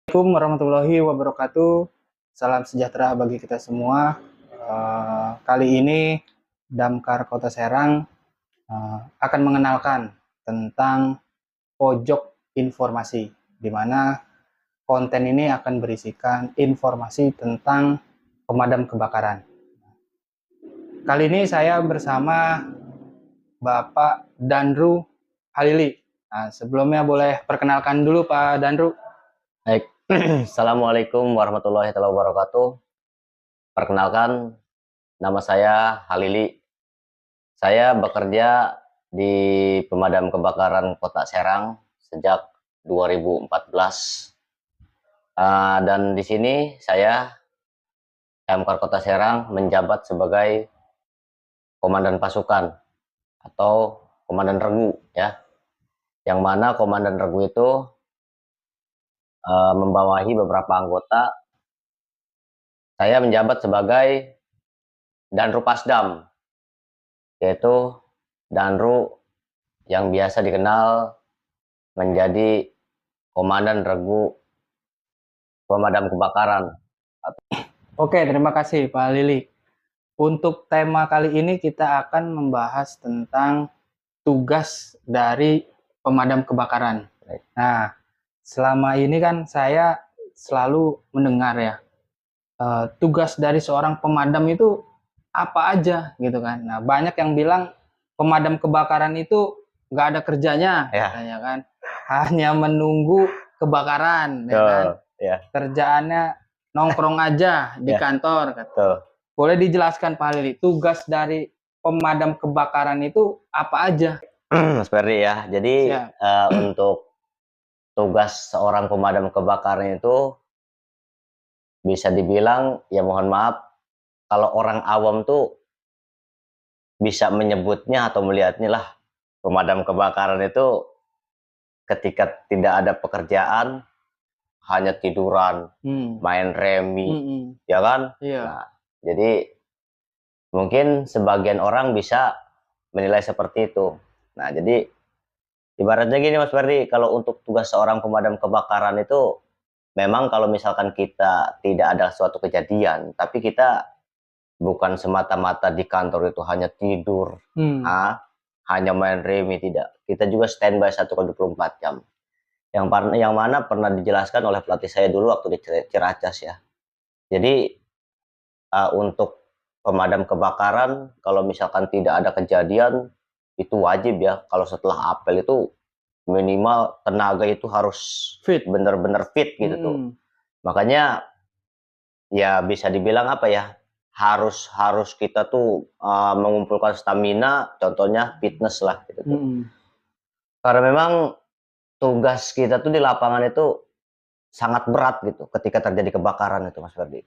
Assalamualaikum warahmatullahi wabarakatuh. Salam sejahtera bagi kita semua. Kali ini Damkar Kota Serang akan mengenalkan tentang pojok informasi, di mana konten ini akan berisikan informasi tentang pemadam kebakaran. Kali ini saya bersama Bapak Danru Halili. Nah, sebelumnya boleh perkenalkan dulu Pak Danru. Baik, Assalamualaikum warahmatullahi wabarakatuh. Perkenalkan, nama saya Halili. Saya bekerja di Pemadam Kebakaran Kota Serang sejak 2014. Dan di sini saya, Damkar Kota Serang, menjabat sebagai komandan pasukan atau komandan regu, ya. Yang mana komandan regu itu membawahi beberapa anggota. Saya menjabat sebagai Danru Pasdam, yaitu Danru yang biasa dikenal menjadi komandan regu pemadam kebakaran. Oke, terima kasih Pak Lili. Untuk tema kali ini kita akan membahas tentang tugas dari pemadam kebakaran. Nah, selama ini kan saya selalu mendengar ya, tugas dari seorang pemadam itu apa aja gitu kan. Nah, banyak yang bilang pemadam kebakaran itu nggak ada kerjanya, katanya kan. Hanya menunggu kebakaran, ya kan. Kerjaannya nongkrong aja di kantor, kata. Boleh dijelaskan Pak Lili, tugas dari pemadam kebakaran itu apa aja? Mas Ferdi ya, jadi untuk tugas seorang pemadam kebakaran itu bisa dibilang, ya mohon maaf, kalau orang awam tuh bisa menyebutnya atau melihatnya lah, pemadam kebakaran itu ketika tidak ada pekerjaan hanya tiduran, main remi, ya kan? Nah, jadi mungkin sebagian orang bisa menilai seperti itu. Nah, jadi ibaratnya gini Mas Ferdi, kalau untuk tugas seorang pemadam kebakaran itu memang kalau misalkan kita tidak ada suatu kejadian, tapi kita bukan semata-mata di kantor itu hanya tidur, hanya main remi, tidak. Kita juga standby 1x24 jam. Yang mana pernah dijelaskan oleh pelatih saya dulu waktu di Ciracas ya. Jadi untuk pemadam kebakaran, kalau misalkan tidak ada kejadian, itu wajib ya, kalau setelah apel itu minimal tenaga itu harus fit, bener-bener fit gitu tuh. Makanya ya bisa dibilang apa ya, harus kita tuh mengumpulkan stamina, contohnya fitness lah gitu tuh. Karena memang tugas kita tuh di lapangan itu sangat berat gitu ketika terjadi kebakaran itu Mas Ferdi.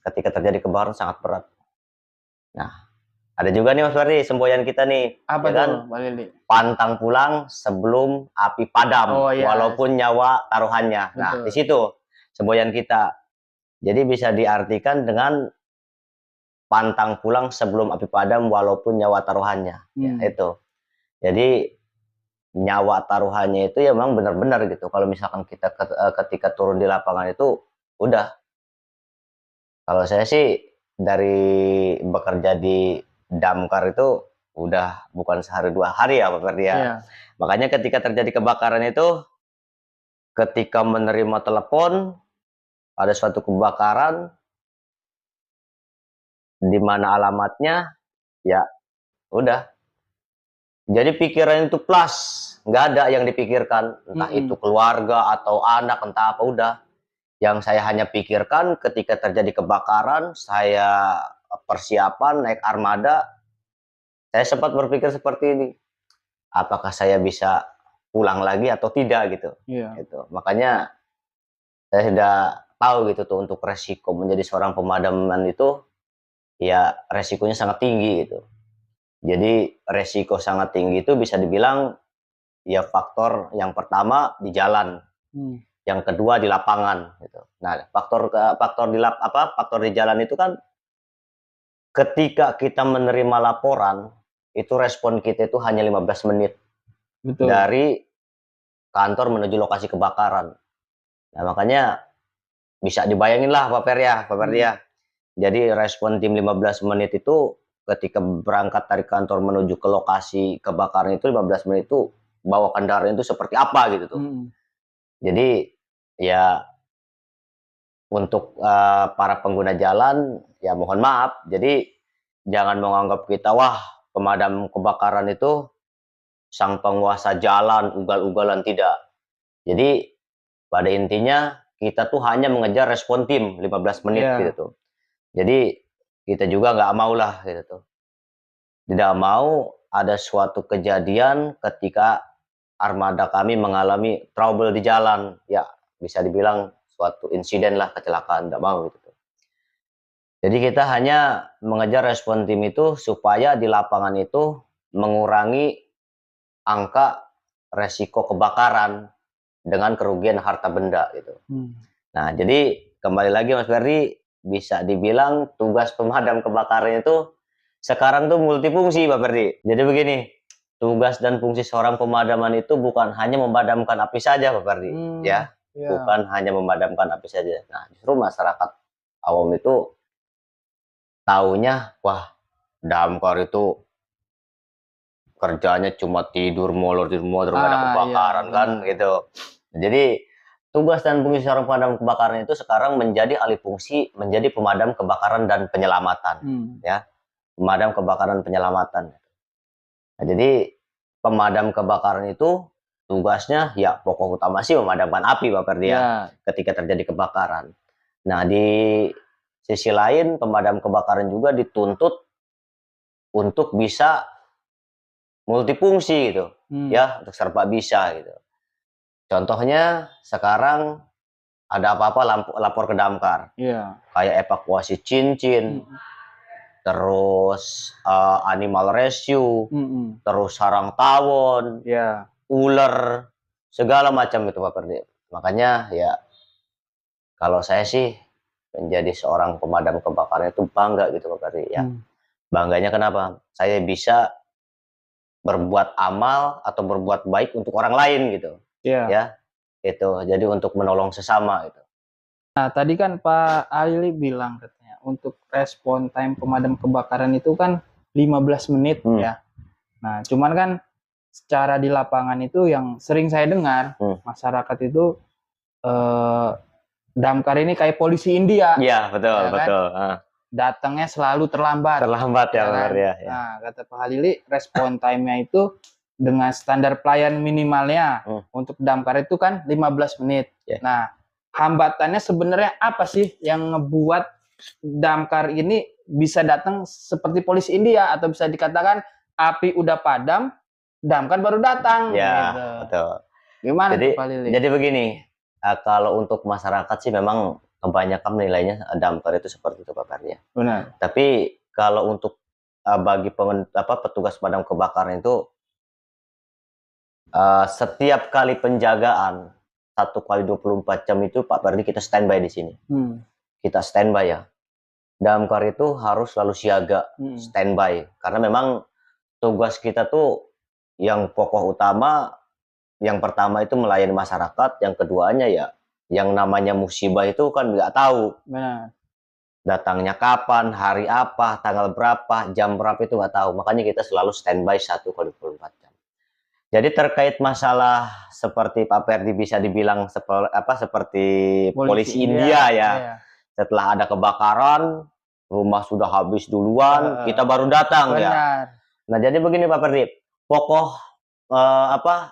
Ketika terjadi kebakaran sangat berat. Nah, ada juga nih Mas Ferdi, semboyan kita nih. Apa ya kan? Pak Lili? Pantang pulang sebelum api padam, walaupun nyawa taruhannya. Nah, di situ semboyan kita. Jadi bisa diartikan dengan pantang pulang sebelum api padam walaupun nyawa taruhannya. Ya, itu. Jadi nyawa taruhannya itu ya memang benar-benar gitu. Kalau misalkan kita ketika turun di lapangan itu udah. Kalau saya sih dari bekerja di Damkar itu udah bukan sehari 2 hari ya Pak Ferdi ya. Makanya ketika terjadi kebakaran itu, ketika menerima telepon ada suatu kebakaran, di mana alamatnya, ya udah. Jadi pikiran itu plus, nggak ada yang dipikirkan, entah itu keluarga atau anak, entah apa, udah. Yang saya hanya pikirkan ketika terjadi kebakaran, saya persiapan naik armada, saya sempat berpikir seperti ini, apakah saya bisa pulang lagi atau tidak gitu. Gitu. Makanya saya sudah tahu gitu tuh, untuk resiko menjadi seorang pemadaman itu ya resikonya sangat tinggi gitu. Jadi resiko sangat tinggi itu bisa dibilang ya faktor yang pertama di jalan, yang kedua di lapangan gitu. Nah, faktor di jalan itu kan ketika kita menerima laporan itu respon kita itu hanya 15 menit. Dari kantor menuju lokasi kebakaran. Nah, makanya bisa dibayangin lah Pak Ferdi ya. Jadi respon tim 15 menit itu ketika berangkat dari kantor menuju ke lokasi kebakaran itu 15 menit itu bawa kendaraan itu seperti apa gitu tuh. Jadi ya untuk para pengguna jalan ya mohon maaf. Jadi jangan menganggap kita wah pemadam kebakaran itu sang penguasa jalan ugal-ugalan, tidak. Jadi pada intinya kita tuh hanya mengejar respon tim 15 menit gitu tuh. Jadi kita juga nggak mau lah gitu tuh. Tidak mau ada suatu kejadian ketika armada kami mengalami trouble di jalan. Ya bisa dibilang suatu insiden lah, kecelakaan, tidak mau gitu tuh. Jadi kita hanya mengejar respon tim itu supaya di lapangan itu mengurangi angka resiko kebakaran dengan kerugian harta benda gitu. Nah, jadi kembali lagi Mas Ferdi, bisa dibilang tugas pemadam kebakaran itu sekarang tuh multifungsi Pak Ferdi. Jadi begini, tugas dan fungsi seorang pemadaman itu bukan hanya memadamkan api saja Pak Ferdi, ya. Bukan hanya memadamkan api saja. Nah, justru masyarakat awam itu taunya, wah, damkar itu kerjanya cuma tidur molor nggak ada kebakaran kan gitu. Jadi tugas dan fungsi seorang pemadam kebakaran itu sekarang menjadi alih fungsi menjadi pemadam kebakaran dan penyelamatan, ya, pemadam kebakaran penyelamatan. Nah, jadi pemadam kebakaran itu tugasnya ya pokok utama sih memadamkan api Pak Ferdi ya, ketika terjadi kebakaran. Nah di sisi lain pemadam kebakaran juga dituntut untuk bisa multifungsi gitu, ya, untuk serba bisa gitu. Contohnya sekarang ada apa-apa lapor ke damkar, kayak evakuasi cincin, terus animal rescue, terus sarang tawon, ular, segala macam itu Pak Ferdi. Makanya ya kalau saya sih menjadi seorang pemadam kebakaran itu bangga gitu Pak Ferdi ya. Bangganya kenapa? Saya bisa berbuat amal atau berbuat baik untuk orang lain gitu. Ya. Itu. Jadi untuk menolong sesama itu. Nah, tadi kan Pak Ali bilang katanya untuk respon time pemadam kebakaran itu kan 15 menit ya. Nah, cuman kan secara di lapangan itu yang sering saya dengar masyarakat itu damkar ini kayak polisi India. Iya, betul, ya, betul. Kan? Datangnya selalu terlambat. Terlambat ya, kan? Ya. Nah, kata Pak Halili, respon time-nya itu dengan standar pelayan minimalnya untuk damkar itu kan 15 menit. Nah, hambatannya sebenarnya apa sih yang ngebuat damkar ini bisa datang seperti polisi India, atau bisa dikatakan api udah padam, damkar baru datang? Ya, gitu. Betul. Gimana tuh Pak Halili? Jadi begini, kalau untuk masyarakat sih memang kebanyakan nilainya damkar itu seperti itu Pak Ferdi. Benar. Tapi kalau untuk bagi petugas pemadam kebakaran itu setiap kali penjagaan 1 kali 24 jam itu Pak Ferdi kita standby di sini. Kita standby ya. Damkar itu harus selalu siaga, standby, karena memang tugas kita tuh yang pokok utama, yang pertama itu melayani masyarakat, yang keduanya ya yang namanya musibah itu kan nggak tahu. Benar. Datangnya kapan, hari apa, tanggal berapa, jam berapa itu nggak tahu. Makanya kita selalu standby 1 kali 24 jam. Jadi terkait masalah seperti Pak Ferdi bisa dibilang seperti polisi India ya. Setelah ada kebakaran, rumah sudah habis duluan, kita baru datang. Benar. Ya. Nah jadi begini Pak Ferdi, pokok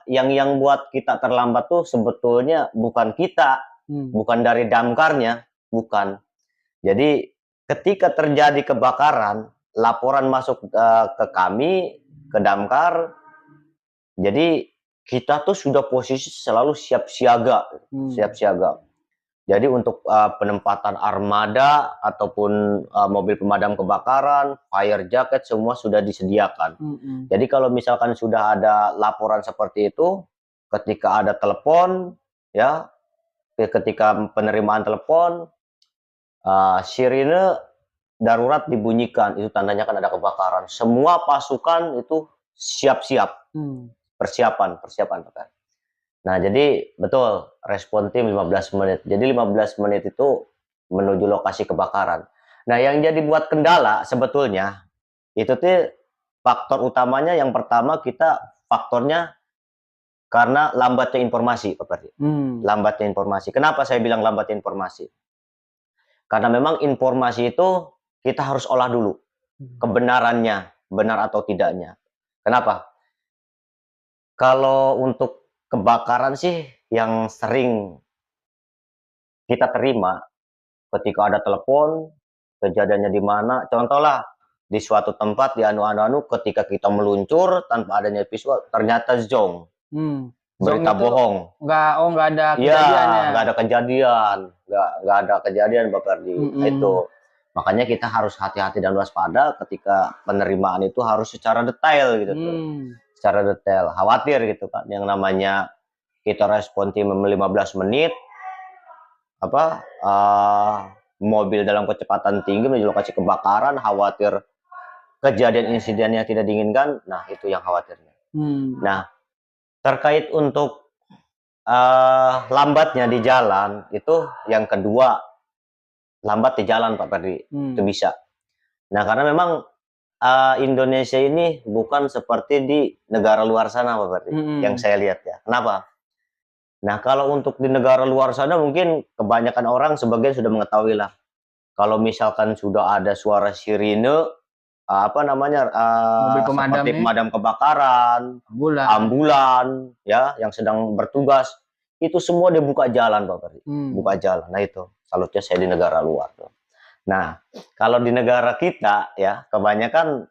yang buat kita terlambat tuh sebetulnya bukan kita, bukan dari damkarnya, bukan. Jadi ketika terjadi kebakaran, laporan masuk ke kami, ke damkar. Jadi kita tuh sudah posisi selalu siap siaga. Jadi untuk penempatan armada ataupun mobil pemadam kebakaran, fire jacket semua sudah disediakan. Jadi kalau misalkan sudah ada laporan seperti itu, ketika ada telepon, ya, ketika penerimaan telepon, sirine darurat dibunyikan, itu tandanya kan ada kebakaran. Semua pasukan itu siap-siap, persiapan. Nah, jadi betul respon tim 15 menit. Jadi 15 menit itu menuju lokasi kebakaran. Nah, yang jadi buat kendala sebetulnya itu tuh faktor utamanya yang pertama kita faktornya karena lambatnya informasi, Pak Ferdi. Lambatnya informasi. Kenapa saya bilang lambatnya informasi? Karena memang informasi itu kita harus olah dulu kebenarannya, benar atau tidaknya. Kenapa? Kalau untuk kebakaran sih yang sering kita terima ketika ada telepon, kejadiannya di mana, contohlah di suatu tempat di anu-anu ketika kita meluncur tanpa adanya visual ternyata zong, berita bohong. Nggak ada Iya, kejadiannya. nggak ada kejadian, nggak ada kejadian Pak Ferdi. Nah, itu makanya kita harus hati-hati dan waspada ketika penerimaan itu harus secara detail gitu tuh. Secara detail, khawatir gitu kan. Yang namanya kita respon tim 15 menit, apa mobil dalam kecepatan tinggi menuju lokasi kebakaran, khawatir kejadian insiden yang tidak diinginkan. Nah, itu yang khawatirnya. Nah, terkait untuk lambatnya di jalan itu yang kedua, lambat di jalan Pak Ferdi, itu bisa. Nah, karena memang Indonesia ini bukan seperti di negara luar sana Pak Ferdi, yang saya lihat ya. Kenapa? Nah, kalau untuk di negara luar sana mungkin kebanyakan orang sebagian sudah mengetahui lah. Kalau misalkan sudah ada suara sirine, apa namanya, seperti pemadam kebakaran, ambulan, ya, yang sedang bertugas, itu semua dibuka jalan Pak Ferdi, buka jalan. Nah itu, salutnya saya di negara luar tuh. Nah, kalau di negara kita ya, kebanyakan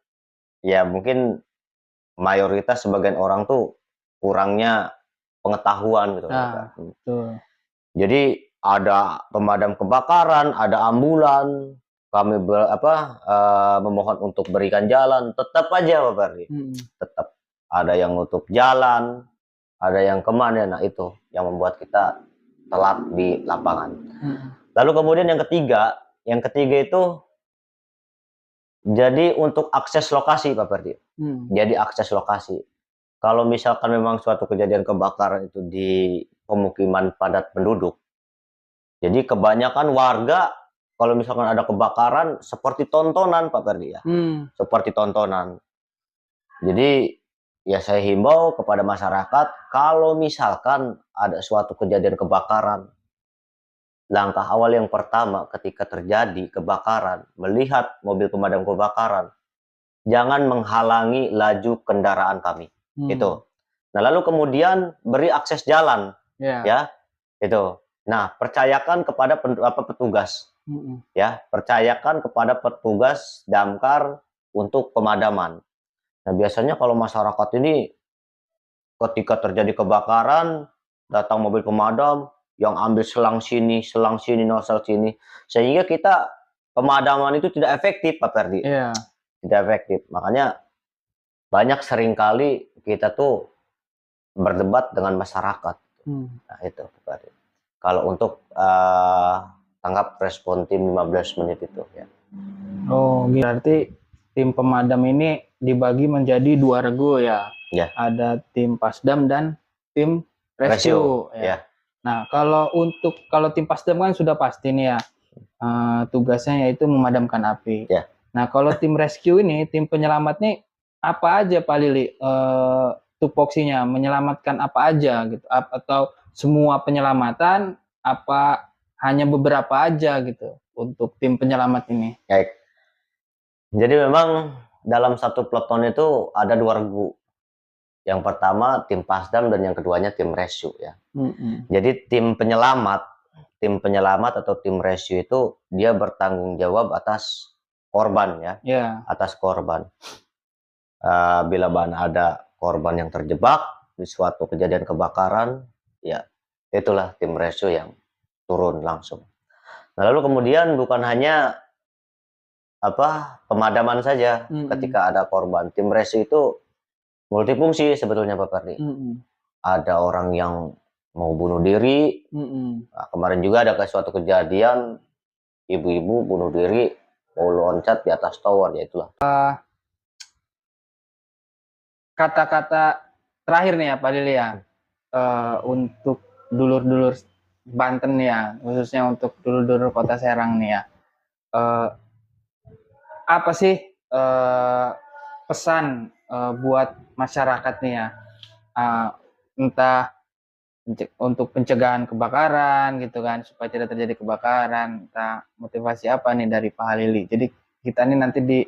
ya mungkin mayoritas sebagian orang tuh kurangnya pengetahuan gitu. Jadi ada pemadam kebakaran, ada ambulan, kami memohon untuk berikan jalan, tetap aja Pak Ferdi, tetap ada yang nutup jalan, ada yang kemana. Nah itu yang membuat kita telat di lapangan. Lalu kemudian yang ketiga itu jadi untuk akses lokasi Pak Ferdi. Jadi akses lokasi. Kalau misalkan memang suatu kejadian kebakaran itu di pemukiman padat penduduk, jadi kebanyakan warga kalau misalkan ada kebakaran seperti tontonan Pak Ferdi ya, seperti tontonan. Jadi ya saya himbau kepada masyarakat kalau misalkan ada suatu kejadian kebakaran, langkah awal yang pertama ketika terjadi kebakaran, melihat mobil pemadam kebakaran, jangan menghalangi laju kendaraan kami. Itu. Nah, lalu kemudian beri akses jalan. Ya. Itu. Nah, percayakan kepada petugas. Ya, percayakan kepada petugas damkar untuk pemadaman. Nah, biasanya kalau masyarakat ini ketika terjadi kebakaran, datang mobil pemadam yang ambil selang sini, nozzle sini, sehingga kita pemadaman itu tidak efektif Pak Ferdi. Tidak efektif. Makanya banyak seringkali kita tuh berdebat dengan masyarakat. Nah, itu Pak Ferdi. Kalau untuk tanggap respon tim 15 menit itu ya. Oh, berarti tim pemadam ini dibagi menjadi 2 regu ya. Ada tim pasdam dan tim rescue ya. Nah, kalau tim pasdam kan sudah pasti nih ya. Tugasnya yaitu memadamkan api. Nah, kalau tim rescue ini, tim penyelamat nih apa aja Pak Lili? Tupoksinya menyelamatkan apa aja gitu? Atau semua penyelamatan apa hanya beberapa aja gitu untuk tim penyelamat ini? Baik. Jadi memang dalam satu peleton itu ada 2 regu. Yang pertama tim pasdam dan yang keduanya tim rescue ya. Jadi tim penyelamat atau tim rescue itu dia bertanggung jawab atas korban ya. Atas korban. Bila ada korban yang terjebak di suatu kejadian kebakaran, ya itulah tim rescue yang turun langsung. Nah, lalu kemudian bukan hanya pemadaman saja ketika ada korban. Tim rescue itu multifungsi sebetulnya Pak Ferdi. Ada orang yang mau bunuh diri. Nah, kemarin juga ada suatu kejadian ibu-ibu bunuh diri mau loncat di atas tower, ya itulah. Kata-kata terakhir nih ya Pak Lili ya. untuk dulur-dulur Banten ya, khususnya untuk dulur-dulur Kota Serang nih ya. Apa sih pesan buat masyarakat nih ya? Entah untuk pencegahan kebakaran gitu kan, supaya tidak terjadi kebakaran, entah motivasi apa nih dari Pak Halili. Jadi kita nih nanti di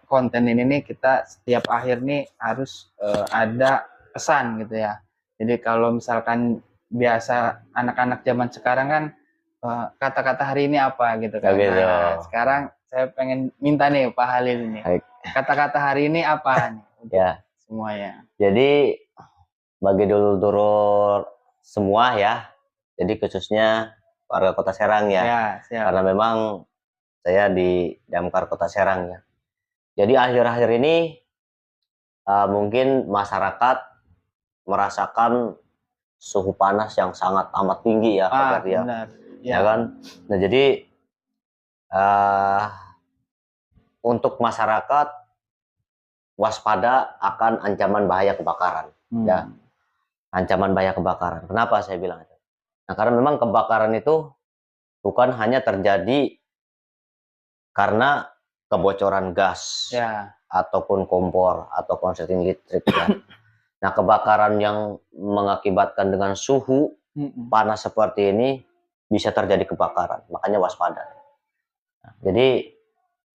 konten ini nih kita setiap akhir nih harus ada pesan gitu ya. Jadi kalau misalkan biasa anak-anak zaman sekarang kan kata-kata hari ini apa gitu kan. Gitu. Nah, sekarang saya pengen minta nih Pak Halil ini. Kata-kata hari ini apa nih untuk Ya. semuanya? Jadi bagi dulur-dulur semua ya, jadi khususnya warga Kota Serang ya, Ya, siap. karena memang saya di Damkar Kota Serang ya. Jadi akhir-akhir ini mungkin masyarakat merasakan suhu panas yang sangat amat tinggi ya, Pak Ferdi ya. Benar. Ya kan? Nah, jadi untuk masyarakat waspada akan ancaman bahaya kebakaran. Ya, ancaman bahaya kebakaran. Kenapa saya bilang itu? Nah, karena memang kebakaran itu bukan hanya terjadi karena kebocoran gas Ya. ataupun kompor atau konsleting listrik ya. Nah, kebakaran yang mengakibatkan dengan suhu panas seperti ini bisa terjadi kebakaran, makanya waspada. Nah, jadi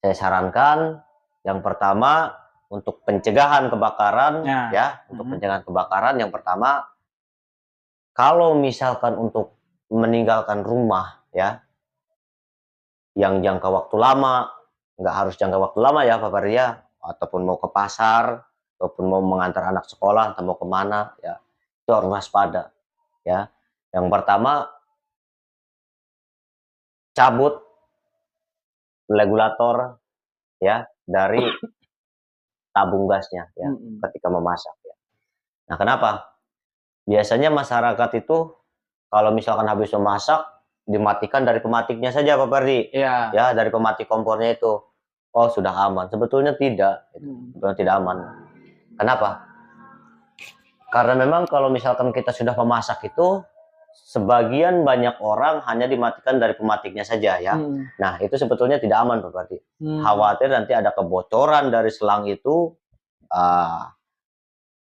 saya sarankan yang pertama untuk pencegahan kebakaran ya, untuk pencegahan kebakaran yang pertama, kalau misalkan untuk meninggalkan rumah ya, yang jangka waktu lama, nggak harus jangka waktu lama ya Pak Ferdi ya, ataupun mau ke pasar, ataupun mau mengantar anak sekolah, atau mau kemana ya, itu harus waspada ya. Yang pertama, cabut regulator ya dari tabung gasnya ya ketika memasak ya. Nah, kenapa? Biasanya masyarakat itu kalau misalkan habis memasak dimatikan dari pematiknya saja Pak Ferdi. Iya. Ya, dari pematik kompornya itu. Oh, sudah aman. Sebetulnya tidak. Sebetulnya tidak aman. Kenapa? Karena memang kalau misalkan kita sudah memasak itu, sebagian banyak orang hanya dimatikan dari pematiknya saja ya. Nah, itu sebetulnya tidak aman Pak Ferdi. Khawatir nanti ada kebocoran dari selang itu,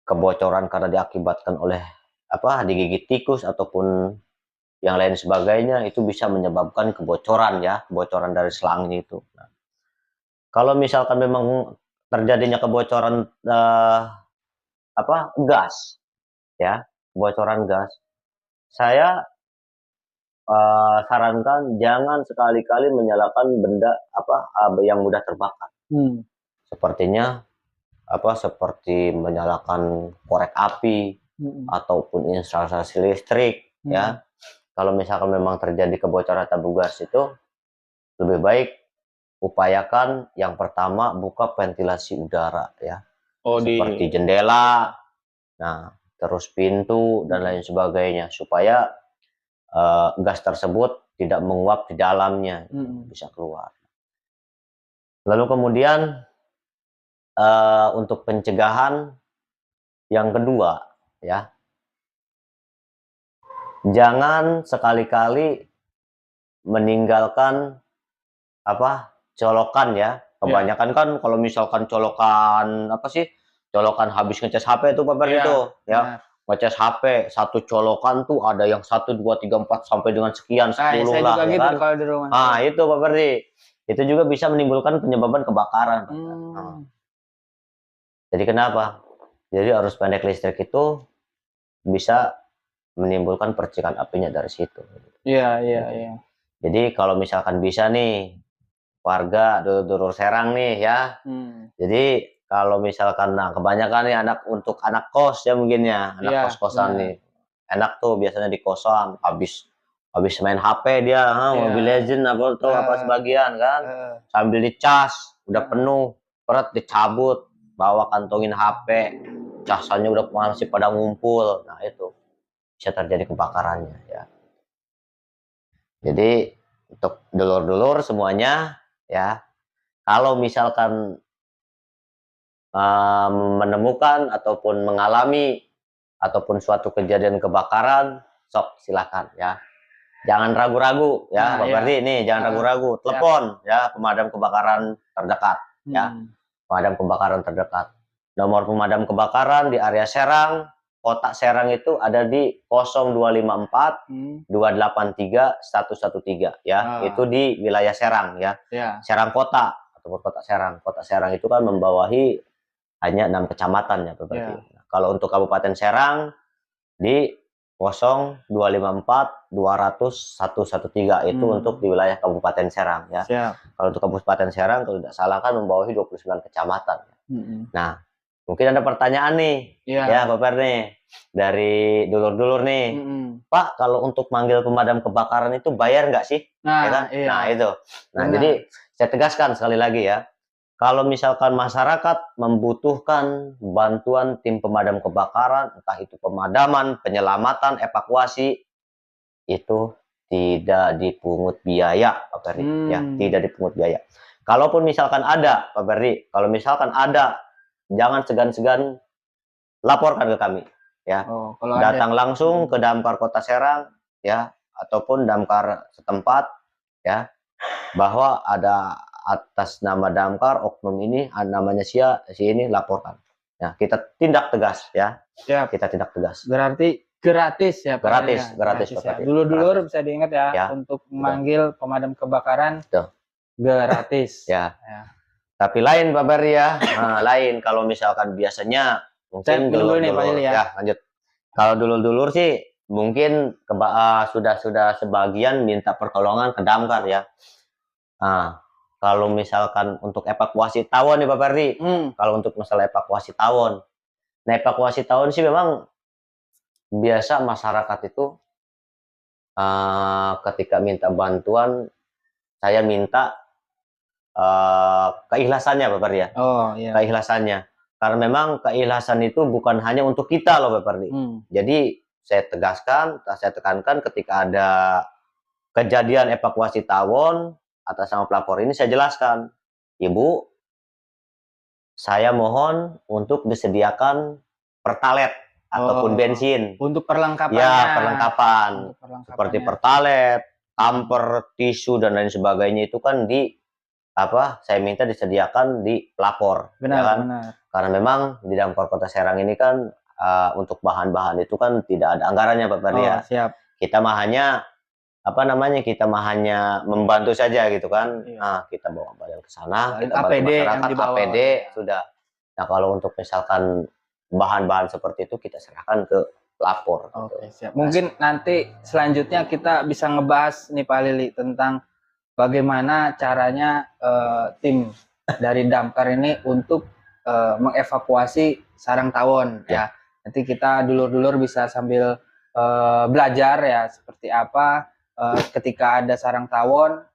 kebocoran karena diakibatkan oleh digigit tikus ataupun yang lain sebagainya, itu bisa menyebabkan kebocoran ya, kebocoran dari selangnya itu. Nah, kalau misalkan memang terjadinya kebocoran gas ya, kebocoran gas, saya sarankan jangan sekali-kali menyalakan benda yang mudah terbakar. Sepertinya seperti menyalakan korek api ataupun instalasi listrik ya. Kalau misalkan memang terjadi kebocoran tabung gas itu, lebih baik upayakan yang pertama buka ventilasi udara ya, seperti jendela, nah terus pintu dan lain sebagainya, supaya gas tersebut tidak menguap di dalamnya, bisa keluar. Lalu kemudian untuk pencegahan yang kedua ya, jangan sekali-kali meninggalkan colokan ya. Kebanyakan kan kalau misalkan colokan colokan habis ngecas HP itu Pak Ferdi itu ya. Ngecas HP satu colokan tuh ada yang 1, 2, 3, 4 sampai dengan sekian 10 lah ya kan. Kalau di rumah. Itu Pak Ferdi. Itu juga bisa menimbulkan penyebaban kebakaran. Jadi kenapa? Jadi arus pendek listrik itu bisa menimbulkan percikan apinya dari situ. Iya. Jadi kalau misalkan bisa nih warga dulur Serang nih ya. Jadi kalau misalkan kebanyakan nih untuk anak kos ya mungkin ya, anak kos-kosan nih. Enak tuh biasanya di kosan habis main HP dia, Mobile Legend apa sebagian kan. Sambil dicas, udah penuh, dicabut, bawa kantongin HP, casannya udah masih pada ngumpul. Nah, itu bisa terjadi kebakarannya ya. Jadi untuk dulur-dulur semuanya ya, kalau misalkan menemukan ataupun mengalami ataupun suatu kejadian kebakaran, sok silakan ya. Jangan ragu-ragu ya, Pak Ferdi nih, jangan ragu-ragu. Telepon ya pemadam kebakaran terdekat ya. Pemadam kebakaran terdekat. Nomor pemadam kebakaran di area Serang, Kota Serang itu ada di 0254 283 113 ya. Itu di wilayah Serang ya. Serang Kota ataupun Kota Serang. Kota Serang itu kan membawahi hanya 6 kecamatan ya, Pak Ferdi. Nah, kalau untuk Kabupaten Serang di 0254 200 113 itu untuk di wilayah Kabupaten Serang ya. Kalau untuk Kabupaten Serang kalau tidak salah kan membawahi 29 kecamatan. Nah, mungkin ada pertanyaan nih ya Pak Per nih dari dulur-dulur nih. Pak, kalau untuk manggil pemadam kebakaran itu bayar nggak sih? Nah, ya kan? Nah itu. Nah, jadi saya tegaskan sekali lagi ya. Kalau misalkan masyarakat membutuhkan bantuan tim pemadam kebakaran, entah itu pemadaman, penyelamatan, evakuasi, itu tidak dipungut biaya, Pak Ferdi. Ya, tidak dipungut biaya. Kalaupun misalkan ada, Pak Ferdi, kalau misalkan ada, jangan segan-segan laporkan ke kami. Ya, kalau datang langsung ke Damkar Kota Serang, ya, ataupun Damkar setempat, ya, bahwa ada atas nama Damkar oknum ini namanya si ini laporkan ya, kita tindak tegas ya. Kita tindak tegas. Berarti gratis ya Pak? Gratis ya. Dulur-dulur bisa diingat ya, untuk memanggil pemadam kebakaran gratis ya. Tapi lain Pak Ferdi ya. Nah, lain kalau misalkan biasanya mungkin dulur-dulur ya, lanjut. Kalau dulur-dulur sih mungkin sudah sebagian minta pertolongan ke Damkar ya. Nah, kalau misalkan untuk evakuasi tawon nih Pak Ferdi, kalau untuk masalah evakuasi tawon, nah evakuasi tawon sih memang biasa masyarakat itu ketika minta bantuan, saya minta keikhlasannya Pak Ferdi ya. Keikhlasannya, karena memang keikhlasan itu bukan hanya untuk kita loh Pak Ferdi. Jadi saya tegaskan, saya tekankan ketika ada kejadian evakuasi tawon atas nama pelapor ini saya jelaskan, Ibu, saya mohon untuk disediakan pertalet ataupun bensin untuk perlengkapan. Ya, perlengkapan seperti pertalet, tamper, tisu dan lain sebagainya itu kan saya minta disediakan di pelapor. Benar, ya kan? Benar. Karena memang di Damkar Kota Serang ini kan untuk bahan-bahan itu kan tidak ada anggarannya Pak Ferdi ya. Siap. Kita mah hanya hanya membantu saja gitu kan. Nah, kita bawa badan ke sana, kita bantu masyarakat, APD sudah. Nah, kalau untuk misalkan bahan-bahan seperti itu kita serahkan ke pelapor. Siap. Mungkin nanti selanjutnya kita bisa ngebahas nih Pak Lili tentang bagaimana caranya tim dari Damkar ini untuk mengevakuasi sarang tawon ya. Nanti kita dulur-dulur bisa sambil belajar ya seperti apa ketika ada sarang tawon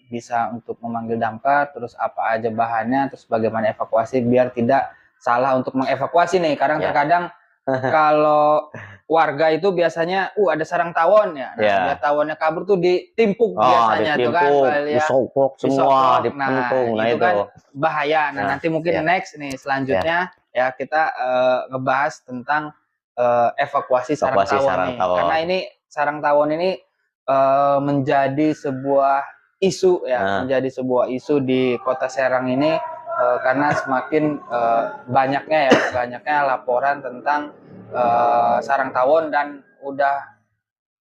bisa untuk memanggil Damkar, terus apa aja bahannya, terus bagaimana evakuasi biar tidak salah untuk mengevakuasi nih. Karena terkadang kalau warga itu biasanya ada sarang tawon ya. Nah, biar tawonnya kabur tuh ditimpuk biasanya tuh kan, disokok semua, dipentung. Nah, itu kan bahaya. Nah, nanti mungkin next nih selanjutnya ya kita ngebahas tentang evakuasi sarang tawon nih. Karena ini sarang tawon ini menjadi sebuah isu ya, menjadi sebuah isu di Kota Serang ini karena semakin banyaknya laporan tentang sarang tawon dan udah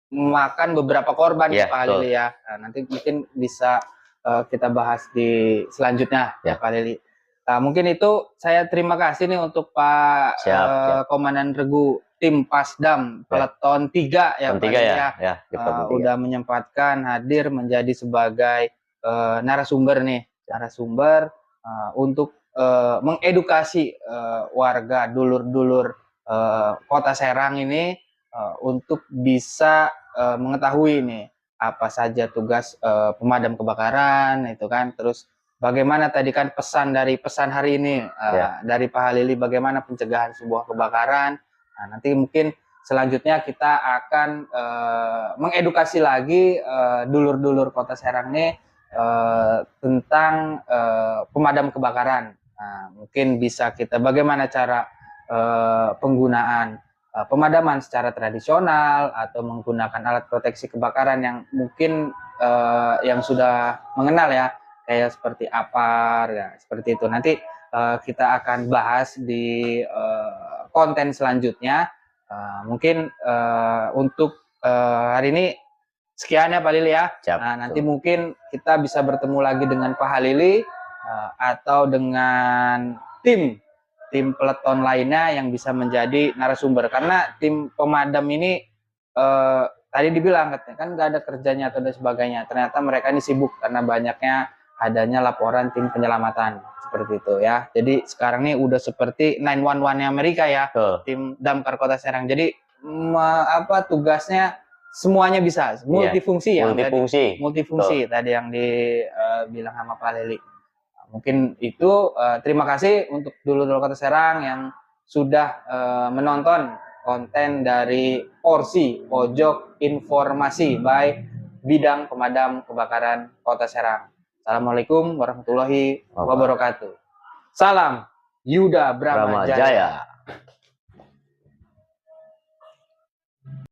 memakan beberapa korban Pak Lili ya. Nah, nanti mungkin bisa kita bahas di selanjutnya ya Pak Lili. Nah, mungkin itu saya terima kasih nih untuk Pak Komandan Regu tim Pasdam Peleton 3 ya Pak Lili ya. Udah menyempatkan hadir menjadi sebagai narasumber untuk mengedukasi warga dulur-dulur Kota Serang ini untuk bisa mengetahui nih apa saja tugas pemadam kebakaran itu kan, terus bagaimana tadi kan pesan hari ini dari Pak Halili bagaimana pencegahan sebuah kebakaran. Nah, nanti mungkin selanjutnya kita akan mengedukasi lagi dulur-dulur Kota Serang ini tentang pemadam kebakaran. Nah, mungkin bisa kita bagaimana cara penggunaan pemadaman secara tradisional atau menggunakan alat proteksi kebakaran yang mungkin yang sudah mengenal ya, kayak seperti APAR ya, seperti itu. Nanti kita akan bahas di konten selanjutnya. Mungkin untuk hari ini sekian ya Pak Lili ya. Siap, Nah, nanti mungkin kita bisa bertemu lagi dengan Pak Halili atau dengan tim peleton lainnya yang bisa menjadi narasumber, karena tim pemadam ini tadi dibilang katanya kan nggak ada kerjanya atau dan sebagainya. Ternyata mereka ini sibuk karena banyaknya adanya laporan tim penyelamatan seperti itu ya. Jadi sekarang ini udah seperti 911-nya Amerika ya, tim damkar Kota Serang. Jadi tugasnya semuanya bisa, multifungsi ya. Multifungsi tadi yang dibilang sama Pak Lili. Mungkin itu terima kasih untuk dulu Kota Serang yang sudah menonton konten dari Porsi Pojok Informasi by Bidang Pemadam Kebakaran Kota Serang. Assalamualaikum warahmatullahi wabarakatuh. Salam Yuda Bramajaya.